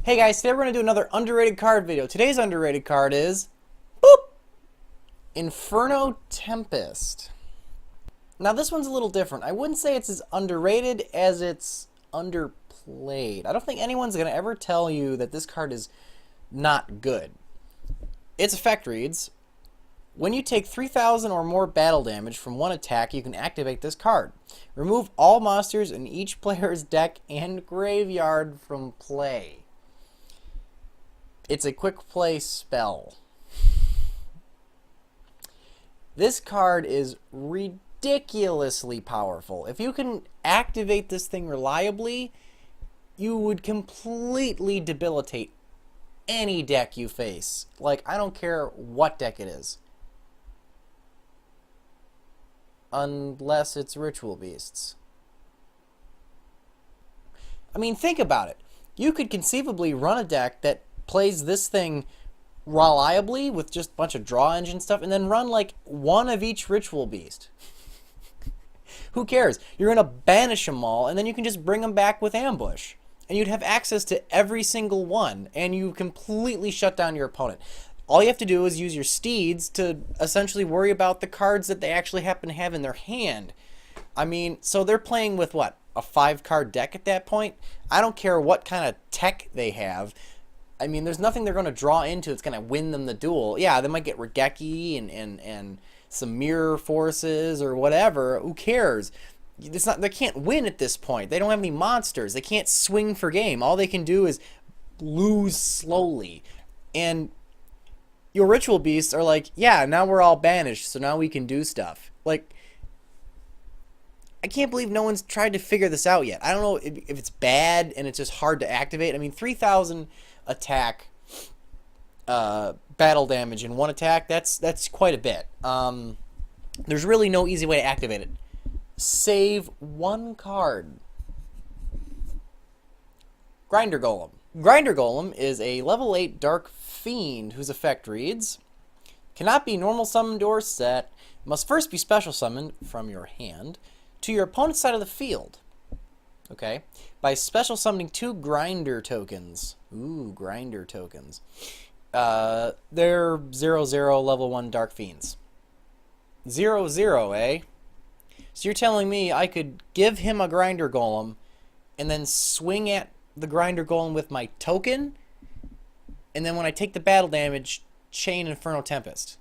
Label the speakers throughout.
Speaker 1: Hey guys, today we're going to do another underrated card video. Today's underrated card is boop, Inferno Tempest. Now this one's a little different. I wouldn't say it's as underrated as it's underplayed. I don't think anyone's going to ever tell you that this card is not good. Its effect reads, when you take 3,000 or more battle damage from one attack, you can activate this card. Remove all monsters in each player's deck and graveyard from play. It's a quick play spell. This card is ridiculously powerful. If you can activate this thing reliably, you would completely debilitate any deck you face. Like, I don't care what deck it is. Unless it's Ritual Beasts. I mean, think about it. You could conceivably run a deck that plays this thing reliably with just a bunch of draw engine stuff and then run like one of each Ritual Beast. Who cares? You're going to banish them all and then you can just bring them back with Ambush. And you'd have access to every single one and you completely shut down your opponent. All you have to do is use your steeds to essentially worry about the cards that they actually happen to have in their hand. I mean, so they're playing with what? A 5-card deck at that point? I don't care what kind of tech they have. I mean, there's nothing they're going to draw into that's going to win them the duel. Yeah, they might get Regeki and some mirror forces or whatever. Who cares? It's not, they can't win at this point. They don't have any monsters. They can't swing for game. All they can do is lose slowly. And your Ritual Beasts are like, yeah, now we're all banished, so now we can do stuff. Like, I can't believe no one's tried to figure this out yet. I don't know if it's bad and it's just hard to activate. I mean, 3,000 attack battle damage in one attack, that's quite a bit. There's really no easy way to activate it. Save one card. Grinder Golem. Grinder Golem is a level 8 Dark Fiend whose effect reads, cannot be normal summoned or set, must first be special summoned from your hand to your opponent's side of the field. Okay, by special summoning 2 Grinder tokens. Ooh, Grinder tokens. They're 0/0 level 1 Dark Fiends. 0/0, eh? So you're telling me I could give him a Grinder Golem and then swing at the Grinder Golem with my token? And then when I take the battle damage, chain Inferno Tempest.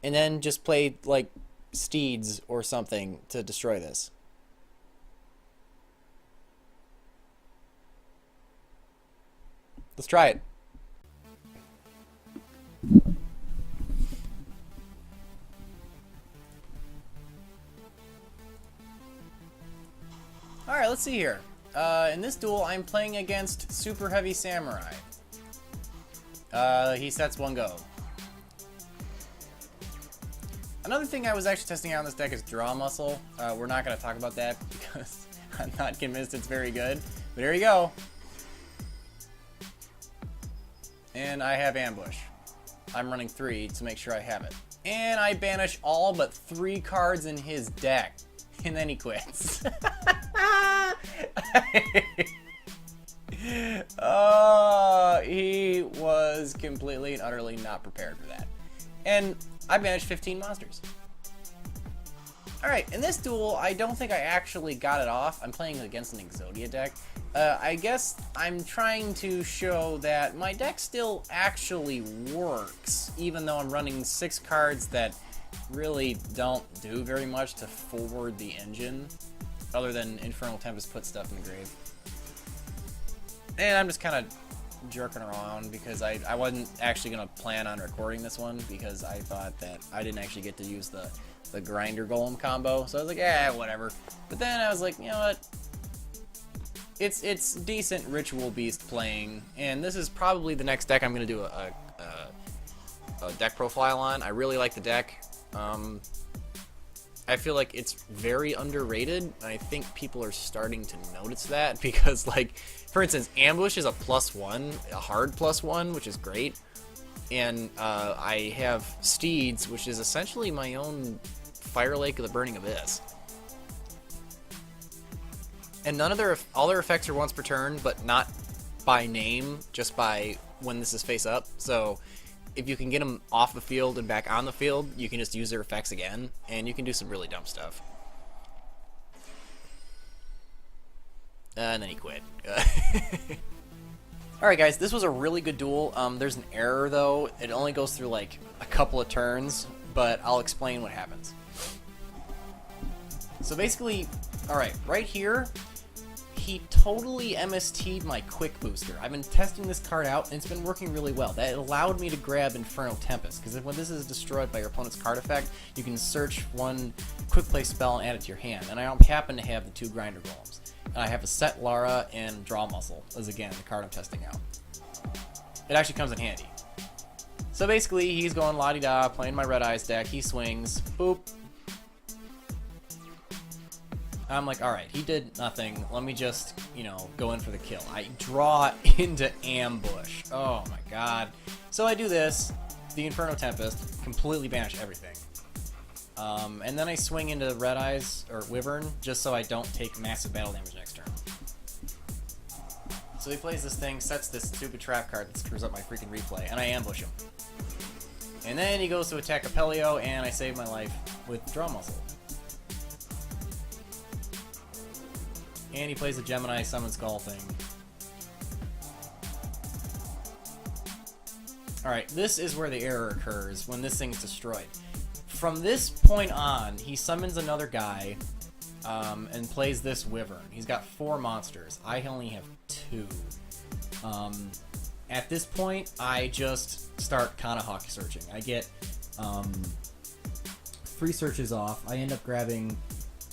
Speaker 1: And then just play, like, steeds or something to destroy this. Let's try it. Alright, let's see here. In this duel, I'm playing against Super Heavy Samurai. He sets 1 go. Another thing I was actually testing out on this deck is Draw Muscle. We're not going to talk about that because I'm not convinced it's very good. But here you go. And I have Ambush. I'm running 3 to make sure I have it. And I banish all but 3 cards in his deck. And then he quits. He was completely and utterly not prepared for that. And I banished 15 monsters. Alright, in this duel, I don't think I actually got it off. I'm playing against an Exodia deck. I guess I'm trying to show that my deck still actually works, even though I'm running 6 cards that really don't do very much to forward the engine, other than Infernal Tempest put stuff in the grave. And I'm just kind of jerking around because I wasn't actually going to plan on recording this one because I thought that I didn't actually get to use the Grinder Golem combo. So I was like, eh, whatever. But then I was like, you know what? It's decent Ritual Beast playing, and this is probably the next deck I'm going to do a deck profile on. I really like the deck. I feel like it's very underrated, and I think people are starting to notice that because, like, for instance, Ambush is a +1, a hard +1, which is great. And I have Steeds, which is essentially my own Fire Lake of the Burning Abyss. And none of all their effects are once per turn, but not by name, just by when this is face up. So if you can get them off the field and back on the field, you can just use their effects again, and you can do some really dumb stuff. And then he quit. Alright guys, this was a really good duel. There's an error though. It only goes through like a couple of turns, but I'll explain what happens. So basically, alright, right here, he totally MST'd my quick booster. I've been testing this card out, and it's been working really well. That allowed me to grab Inferno Tempest, because when this is destroyed by your opponent's card effect, you can search one quick play spell and add it to your hand. And I happen to have the 2 Grinder Golems. And I have a set Lara and Draw Muscle, as again, the card I'm testing out. It actually comes in handy. So basically, he's going la-di-da, playing my Red Eyes deck, he swings, boop. I'm like, alright, he did nothing, let me just, you know, go in for the kill. I draw into ambush. Oh my god. So I do this, the Inferno Tempest, completely banish everything. And then I swing into Red Eyes, or Wyvern, just so I don't take massive battle damage next turn. So he plays this thing, sets this stupid trap card that screws up my freaking replay, and I ambush him. And then he goes to attack Apelio, and I save my life with Draw Muscle. And he plays the Gemini Summon Skull thing. Alright, this is where the error occurs, when this thing's destroyed. From this point on, he summons another guy, and plays this Wyvern. He's got 4 monsters. I only have 2. At this point, I just start Kanahawk searching. I get 3 searches off. I end up grabbing,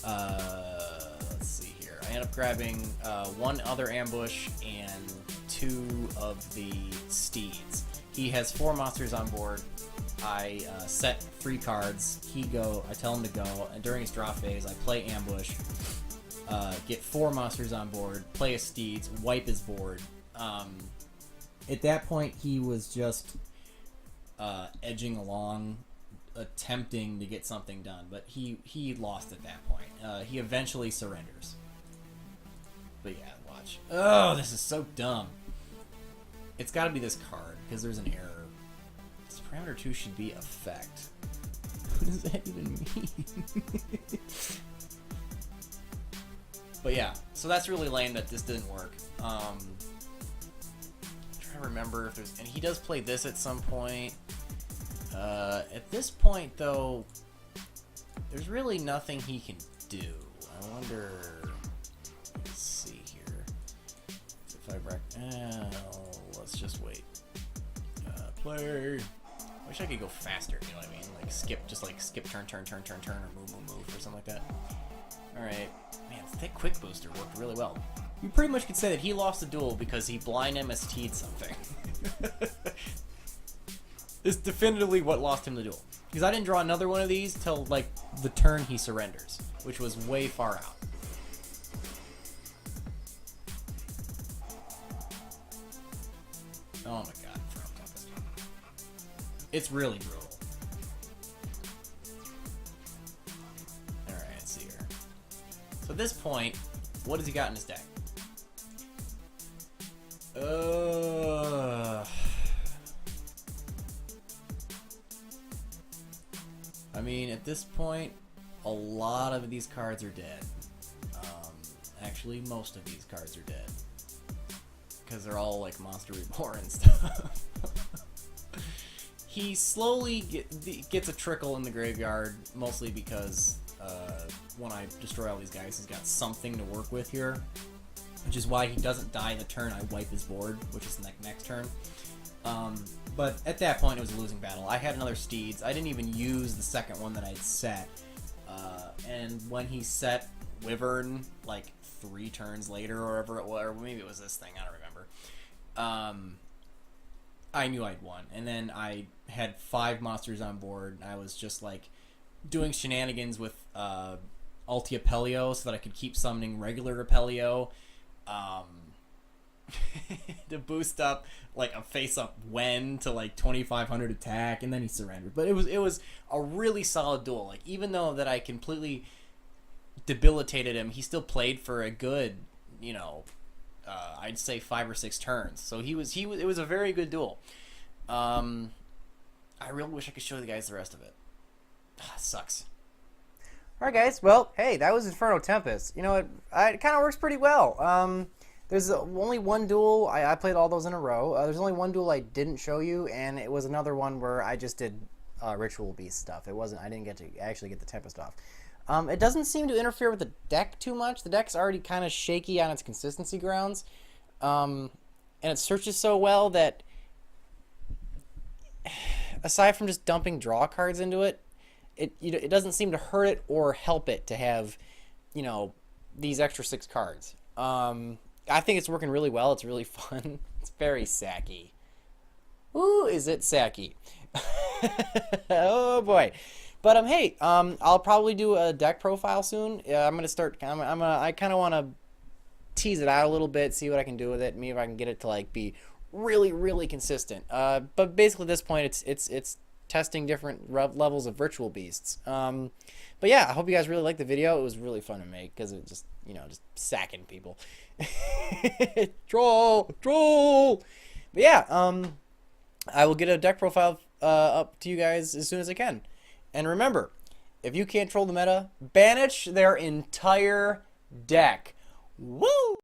Speaker 1: let's see here. I end up grabbing 1 other ambush and 2 of the steeds. He has 4 monsters on board. I set 3 cards. I tell him to go, and during his draw phase, I play ambush, get 4 monsters on board, play a steeds, wipe his board. At that point, he was just edging along, attempting to get something done, but he lost at that point. He eventually surrenders. But yeah, watch. Oh, this is so dumb. It's got to be this card, because there's an error. Parameter 2 should be effect. What does that even mean? But yeah, so that's really lame that this didn't work. I'm trying to remember if there's... And he does play this at some point. At this point, though, there's really nothing he can do. I wonder... Let's see here. If I... let's just wait. Play... I wish I could go faster, you know what I mean? Like skip turn, or move, or something like that. Alright. Man, that quick booster worked really well. You pretty much could say that he lost the duel because he blind MST'd something. It's definitively what lost him the duel. Because I didn't draw another one of these till, like, the turn he surrenders, which was way far out. Oh my god. It's really brutal. Alright, let's see here. So at this point, what has he got in his deck? I mean, at this point, a lot of these cards are dead. Actually, most of these cards are dead. Because they're all, like, Monster Reborn and stuff. He slowly gets a trickle in the graveyard, mostly because when I destroy all these guys, he's got something to work with here, which is why he doesn't die the turn I wipe his board, which is the next turn. But at that point, it was a losing battle. I had another Steeds. I didn't even use the second one that I'd set. And when he set Wyvern, like 3 turns later, or whatever it was, or maybe it was this thing, I don't remember. I knew I'd won. And then I had 5 monsters on board. I was just like doing shenanigans with Ulti Apelio so that I could keep summoning regular Apelio to boost up like a face-up Wen to like 2500 attack, and then he surrendered. But it was a really solid duel. Like, even though that I completely debilitated him, he still played for a good you know, I'd say 5 or 6 turns. So it was a very good duel. I really wish I could show you guys the rest of it. Sucks. Alright guys, well, hey, that was Inferno Tempest. You know, it kind of works pretty well. There's only one duel. I played all those in a row. There's only one duel I didn't show you, and it was another one where I just did Ritual Beast stuff. I didn't get to actually get the Tempest off. It doesn't seem to interfere with the deck too much. The deck's already kind of shaky on its consistency grounds. And it searches so well that, aside from just dumping draw cards into it, it doesn't seem to hurt it or help it to have, you know, these extra 6 cards. I think it's working really well. It's really fun. It's very sacky. Ooh, is it sacky? Oh boy. But hey, I'll probably do a deck profile soon. I'm gonna start. I kind of want to tease it out a little bit, see what I can do with it. Maybe if I can get it to like be really, really consistent. But basically, at this point, it's testing different levels of virtual beasts. But yeah, I hope you guys really liked the video. It was really fun to make because it just, you know, just sacking people. Troll. But yeah, I will get a deck profile up to you guys as soon as I can. And remember, if you can't troll the meta, banish their entire deck. Woo!